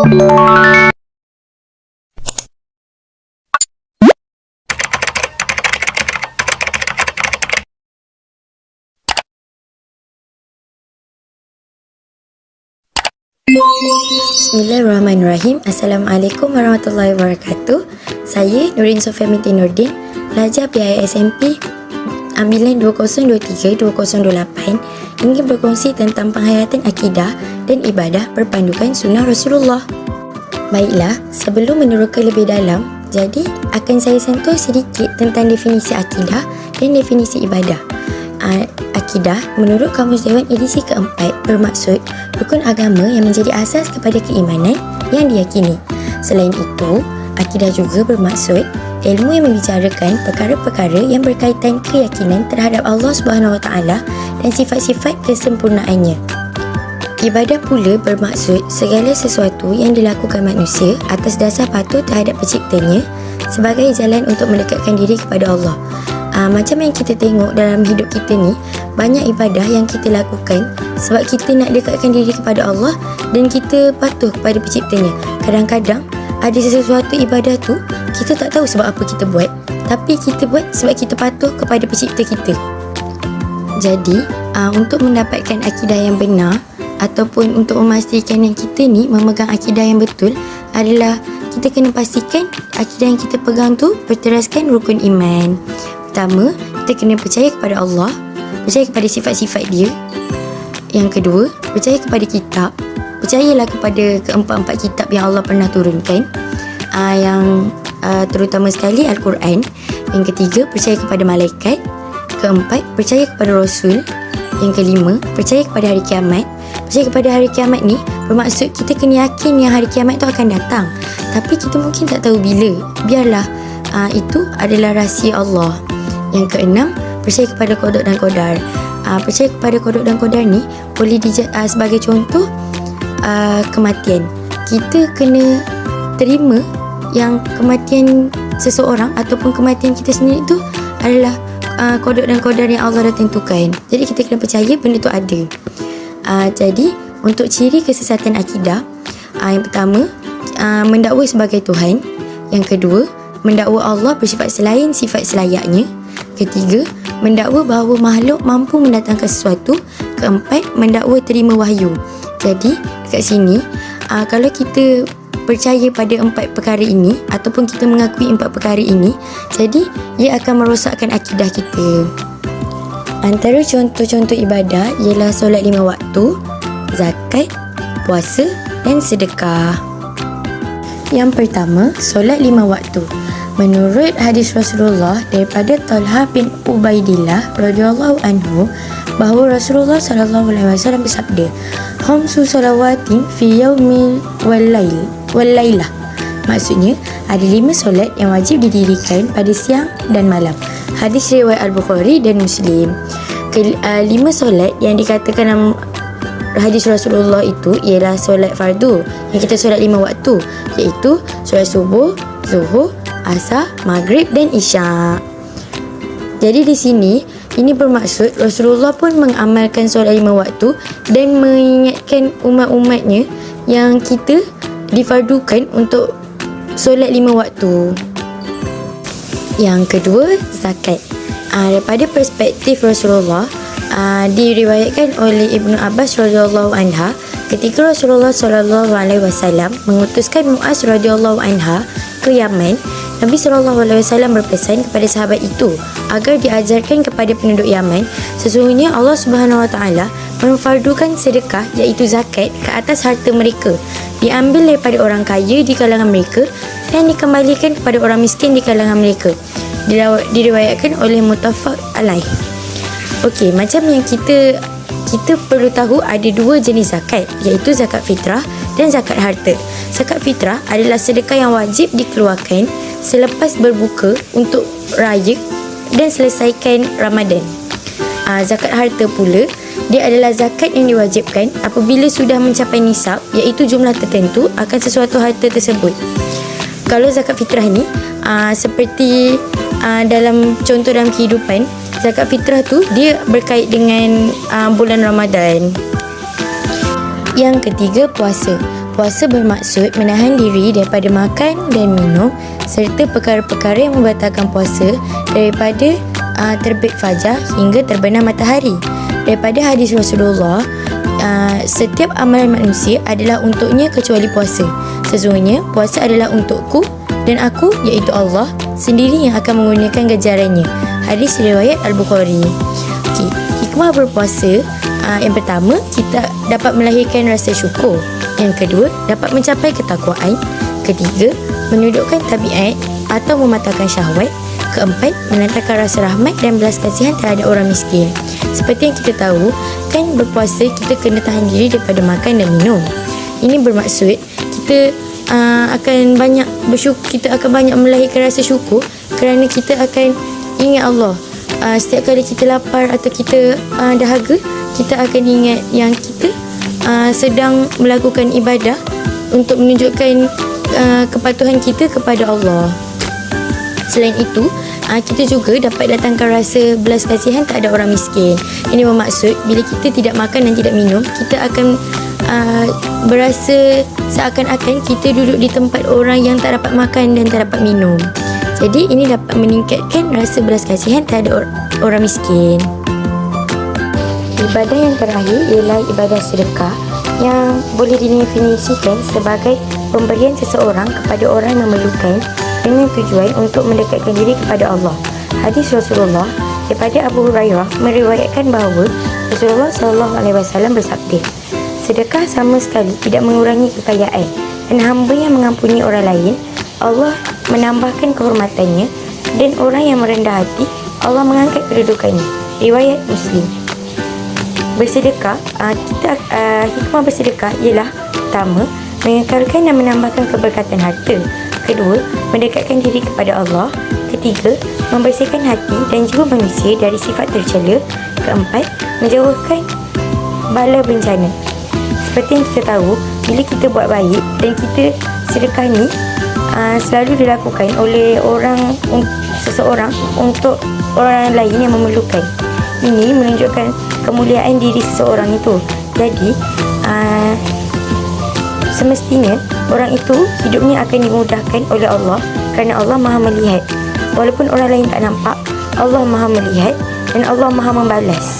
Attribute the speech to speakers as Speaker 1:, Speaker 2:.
Speaker 1: Bismillahirrahmanirrahim. Assalamualaikum warahmatullahi wabarakatuh. Saya Nurin Sofia binti Nordin, pelajar PISMP Ambilan 2023-2028, ingin berkongsi tentang penghayatan akidah dan ibadah berpandukan sunnah Rasulullah. Baiklah, sebelum meneroka lebih dalam, jadi akan saya sentuh sedikit tentang definisi akidah dan definisi ibadah. Akidah menurut Kamus Dewan edisi keempat bermaksud rukun agama yang menjadi asas kepada keimanan yang diyakini. Selain itu, akidah juga bermaksud ilmu yang membicarakan perkara-perkara yang berkaitan keyakinan terhadap Allah Subhanahu Wa Taala dan sifat-sifat kesempurnaannya. Ibadah pula bermaksud segala sesuatu yang dilakukan manusia atas dasar patuh terhadap penciptanya sebagai jalan untuk mendekatkan diri kepada Allah. Macam yang kita tengok dalam hidup kita ni, banyak ibadah yang kita lakukan sebab kita nak dekatkan diri kepada Allah dan kita patuh kepada penciptanya. Kadang-kadang ada sesuatu ibadah tu kita tak tahu sebab apa kita buat, tapi kita buat sebab kita patuh kepada pencipta kita. Jadi untuk mendapatkan akidah yang benar ataupun untuk memastikan yang kita ni memegang akidah yang betul adalah kita kena pastikan akidah yang kita pegang tu berteraskan rukun iman. Pertama, kita kena percaya kepada Allah, percaya kepada sifat-sifat dia. Yang kedua, percaya kepada kitab. Percayalah kepada keempat-empat kitab yang Allah pernah turunkan, yang terutama sekali Al-Quran. Yang ketiga, percaya kepada malaikat. Keempat, percaya kepada Rasul. Yang kelima, percaya kepada hari kiamat. Percaya kepada hari kiamat ni bermaksud kita kena yakin yang hari kiamat tu akan datang, tapi kita mungkin tak tahu bila. Biarlah itu adalah rahsia Allah. Yang keenam, percaya kepada qada dan qadar. Percaya kepada qada dan qadar ni boleh sebagai contoh kematian. Kita kena terima yang kematian seseorang ataupun kematian kita sendiri tu adalah qada dan qadar yang Allah dah tentukan. Jadi kita kena percaya benda tu ada. Jadi untuk ciri kesesatan akidah, yang pertama, mendakwa sebagai Tuhan. Yang kedua, mendakwa Allah bersifat selain sifat selayaknya. Ketiga, mendakwa bahawa makhluk mampu mendatangkan sesuatu. Keempat, mendakwa terima wahyu. Jadi dekat sini, kalau kita percaya pada empat perkara ini ataupun kita mengakui empat perkara ini, jadi ia akan merosakkan akidah kita. Antara contoh-contoh ibadah ialah solat 5 waktu, zakat, puasa dan sedekah. Yang pertama, solat 5 waktu. Menurut hadis Rasulullah daripada Talha bin Ubaidillah radhiyallahu anhu bahawa Rasulullah sallallahu alaihi wasallam bersabda, "Khamsu salawatin fi yaumil wal lailah." Maksudnya, ada 5 solat yang wajib didirikan pada siang dan malam. Hadis riwayat Al-Bukhari dan Muslim. 5 solat yang dikatakan dalam hadis Rasulullah itu ialah solat fardu yang kita solat 5 waktu, iaitu solat subuh, zuhur, asar, maghrib dan isyak. Jadi di sini ini bermaksud Rasulullah pun mengamalkan solat 5 waktu dan mengingatkan umat-umatnya yang kita difardukan untuk solat 5 waktu. Yang kedua, zakat. Daripada perspektif Rasulullah, diriwayatkan oleh Ibnu Abbas radhiyallahu anha, ketika Rasulullah sallallahu alaihi wasallam mengutuskan Muaz radhiyallahu anha ke Yaman, Nabi SAW berpesan kepada sahabat itu agar diajarkan kepada penduduk Yaman sesungguhnya Allah Subhanahu Wa Taala memfardukan sedekah iaitu zakat ke atas harta mereka, diambil daripada orang kaya di kalangan mereka dan dikembalikan kepada orang miskin di kalangan mereka. Diriwayatkan oleh Muttafaq alaih. Okey, macam yang kita perlu tahu ada 2 jenis zakat, iaitu zakat fitrah dan zakat harta. Zakat fitrah adalah sedekah yang wajib dikeluarkan selepas berbuka untuk raya dan selesaikan Ramadan. Zakat harta pula, dia adalah zakat yang diwajibkan apabila sudah mencapai nisab, iaitu jumlah tertentu akan sesuatu harta tersebut. Kalau zakat fitrah ni seperti dalam contoh dalam kehidupan, zakat fitrah tu dia berkait dengan bulan Ramadan. Yang ketiga, puasa. Puasa bermaksud menahan diri daripada makan dan minum serta perkara-perkara yang membatalkan puasa daripada terbit fajar hingga terbenam matahari. Daripada hadis Rasulullah, setiap amalan manusia adalah untuknya kecuali puasa. Sesungguhnya puasa adalah untukku dan aku, iaitu Allah sendiri yang akan menggunakan ganjarannya. Hadis riwayat Al-Bukhari. Okey, hikmah berpuasa, yang pertama, kita dapat melahirkan rasa syukur. Yang kedua, dapat mencapai ketakwaan. Ketiga, menundukkan tabiat atau mematahkan syahwat. Keempat, menandakan rasa rahmat dan belas kasihan terhadap orang miskin. Seperti yang kita tahu, kan berpuasa kita kena tahan diri daripada makan dan minum. Ini bermaksud kita akan banyak bersyukur, kita akan banyak melahirkan rasa syukur kerana kita akan ingat Allah. Setiap kali kita lapar atau kita dahaga, kita akan ingat yang kita sedang melakukan ibadah untuk menunjukkan kepatuhan kita kepada Allah. Selain itu, kita juga dapat datangkan rasa belas kasihan terhadap orang miskin. Ini bermaksud bila kita tidak makan dan tidak minum, kita akan berasa seakan-akan kita duduk di tempat orang yang tak dapat makan dan tak dapat minum. Jadi ini dapat meningkatkan rasa belas kasihan terhadap orang miskin. Ibadah yang terakhir ialah ibadah sedekah, yang boleh didefinisikan sebagai pemberian seseorang kepada orang yang memerlukan dengan tujuan untuk mendekatkan diri kepada Allah. Hadis Rasulullah daripada Abu Hurairah meriwayatkan bahawa Rasulullah SAW bersabda, sedekah sama sekali tidak mengurangi kekayaan, dan hamba yang mengampuni orang lain, Allah menambahkan kehormatannya, dan orang yang merendah hati, Allah mengangkat kedudukannya. Riwayat Muslim. Bersedekah, hikmah bersedekah ialah pertama, mengekalkan dan menambahkan keberkatan harta. Kedua, mendekatkan diri kepada Allah. Ketiga, membersihkan hati dan jiwa manusia dari sifat tercela. Keempat, menjauhkan bala bencana. Seperti yang kita tahu, bila kita buat baik dan kita sedekah ni selalu dilakukan oleh seseorang untuk orang lain yang memerlukan. Ini menunjukkan kemuliaan diri seseorang itu. Jadi semestinya orang itu hidupnya akan dimudahkan oleh Allah kerana Allah Maha melihat. Walaupun orang lain tak nampak, Allah Maha melihat dan Allah Maha membalas.